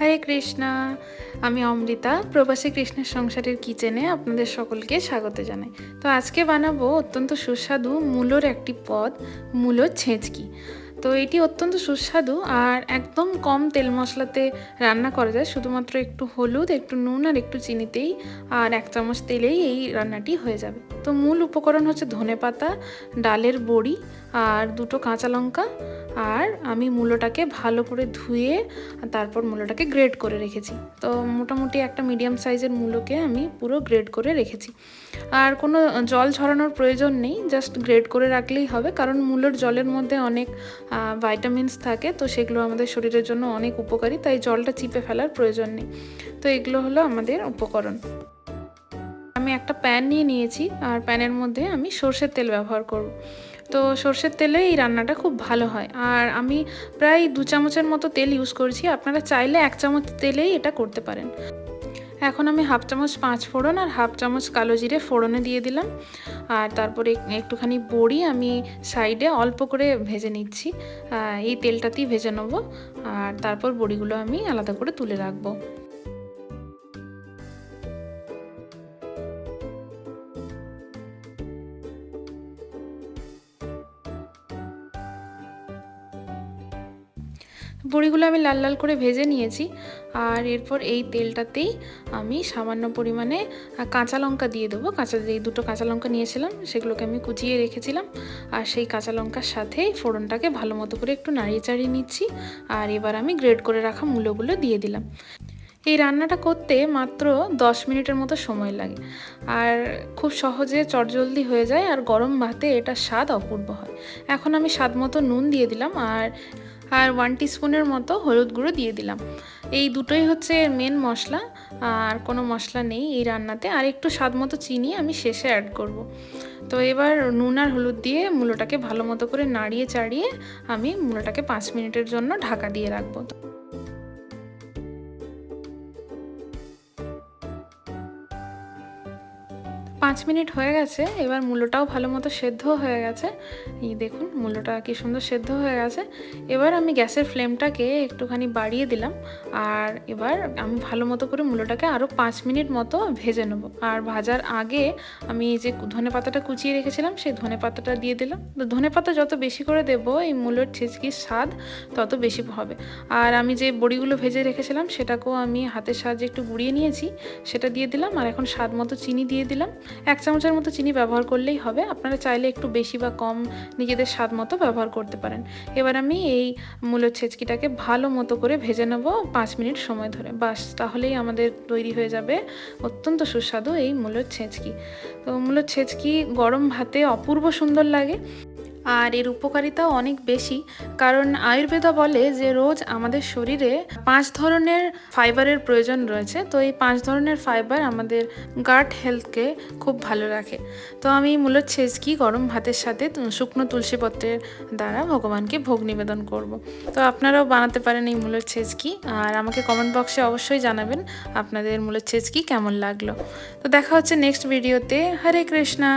হরে কৃষ্ণা। আমি অমৃতা, প্রবাসী কৃষ্ণের সংসারের কিচেনে আপনাদের সকলকে স্বাগত জানাই। তো আজকে বানাবো অত্যন্ত সুস্বাদু মূলোর একটি পদ, মূলোর ছেঁচকি। তো এটি অত্যন্ত সুস্বাদু আর একদম কম তেল মশলাতে রান্না করা যায়। শুধুমাত্র একটু হলুদ, একটু নুন আর একটু চিনিতেই আর 1 চামচ তেলেই এই রান্নাটি হয়ে যাবে। তো মূল উপকরণ হচ্ছে ধনেপাতা, ডালের বড়ি আর 2টো কাঁচা লঙ্কা। আর আমি মূলোটাকে ভালো করে ধুয়ে তারপর মূলোটাকে গ্রেড করে রেখেছি। তো মোটামুটি একটা মিডিয়াম সাইজের মূলোকে আমি পুরো গ্রেড করে রেখেছি। আর কোনো জল ঝরানোর প্রয়োজন নেই, জাস্ট গ্রেড করে রাখলেই হবে, কারণ মূলোর জলের মধ্যে অনেক ভাইটামিনস থাকে, তো সেগুলো আমাদের শরীরের জন্য অনেক উপকারী, তাই জলটা চিপে ফেলার প্রয়োজন নেই। তো এগুলো হলো আমাদের উপকরণ। আমি একটা প্যান নিয়েছি আর প্যানের মধ্যে আমি সর্ষের তেল ব্যবহার করব। তো সর্ষের তেলে এই রান্নাটা খুব ভালো হয়। আর আমি প্রায় 2 চামচের মতো তেল ইউজ করছি, আপনারা চাইলে 1 চামচ তেলেই এটা করতে পারেন। এখন আমি 1/2 চামচ 5 ফোড়ন আর 1/2 চামচ কালো জিরে ফোড়নে দিয়ে দিলাম। আর তারপরে একটুখানি বড়ি আমি সাইডে অল্প করে ভেজে নিচ্ছি, এই তেলটাতেই ভেজে নেবো। আর তারপর বড়িগুলো আমি আলাদা করে তুলে রাখবো। বড়িগুলো আমি লাল লাল করে ভেজে নিয়েছি। আর এরপর এই তেলটাতেই আমি সামান্য পরিমাণে কাঁচা লঙ্কা দিয়ে দেবো। এই 2টো কাঁচা লঙ্কা নিয়েছিলাম, সেগুলোকে আমি কুচিয়ে রেখেছিলাম। আর সেই কাঁচা লঙ্কার সাথেই ফোড়নটাকে ভালো মতো করে একটু নাড়িয়ে চাড়িয়ে নিচ্ছি। আর এবার আমি গ্রেড করে রাখা মূলোগুলো দিয়ে দিলাম। এই রান্নাটা করতে মাত্র 10 মিনিটের মতো সময় লাগে আর খুব সহজে চটজলদি হয়ে যায়। আর গরম ভাতে এটার স্বাদ অপূর্ব হয়। এখন আমি স্বাদ মতো নুন দিয়ে দিলাম আর 1 টিস্পুনের মতো হলুদ গুঁড়ো দিয়ে দিলাম। এই দুটোই হচ্ছে মেন মশলা, আর কোনো মশলা নেই এই রান্নাতে। আর একটু স্বাদ মতো চিনি আমি শেষে অ্যাড করব। তো এবার নুন আর হলুদ দিয়ে মূলোটাকে ভালো মতো করে নাড়িয়ে চাড়িয়ে আমি মূলোটাকে 5 মিনিটের জন্য ঢাকা দিয়ে রাখবো। 5 মিনিট হয়ে গেছে, এবার মূলোটাও ভালো মতো সেদ্ধ হয়ে গেছে। এই দেখুন মূলোটা কি সুন্দর সেদ্ধ হয়ে গেছে। এবার আমি গ্যাসের ফ্লেমটাকে একটুখানি বাড়িয়ে দিলাম। আর এবার আমি ভালো মতো করে মূলোটাকে আরও 5 মিনিট মতো ভেজে নেবো। আর ভাজার আগে আমি যে ধনেপাতাটা কুচিয়ে রেখেছিলাম সেই ধনেপাতাটা দিয়ে দিলাম। তো ধনেপাতা যত বেশি করে দেবো এই মূলোর ছেচকির স্বাদ তত বেশি হবে। আর আমি যে বড়িগুলো ভেজে রেখেছিলাম সেটাকেও আমি হাতের সাহায্যে একটু গুঁড়িয়ে নিয়েছি, সেটা দিয়ে দিলাম। আর এখন স্বাদ মতো চিনি দিয়ে দিলাম। 1 চামচের মতো চিনি ব্যবহার করলেই হবে, আপনারা চাইলে একটু বেশি বা কম নিজেদের স্বাদ মতো ব্যবহার করতে পারেন। এবার আমি এই মূলোর ছেচকিটাকে ভালো মতো করে ভেজে নেব 5 মিনিট সময় ধরে। বাস, তাহলেই আমাদের তৈরি হয়ে যাবে অত্যন্ত সুস্বাদু এই মূলোর ছেচকি। তো মূলোর ছেচকি গরম ভাতে অপূর্ব সুন্দর লাগে। আর এর উপকারিতাও অনেক বেশি, কারণ আয়ুর্বেদা বলে যে রোজ আমাদের শরীরে 5 ধরনের ফাইবারের প্রয়োজন রয়েছে। তো এই 5 ধরনের ফাইবার আমাদের গাট হেলথকে খুব ভালো রাখে। তো আমি মূলত ছেচকি গরম ভাতের সাথে শুকনো তুলসী পত্রের দ্বারা ভগবানকে ভোগ নিবেদন করব। তো আপনারাও বানাতে পারেন এই মূলের ছেচকি। আর আমাকে কমেন্ট বক্সে অবশ্যই জানাবেন আপনাদের মূলের ছেচকি কেমন লাগলো। তো দেখা হচ্ছে নেক্সট ভিডিওতে। হরে কৃষ্ণা।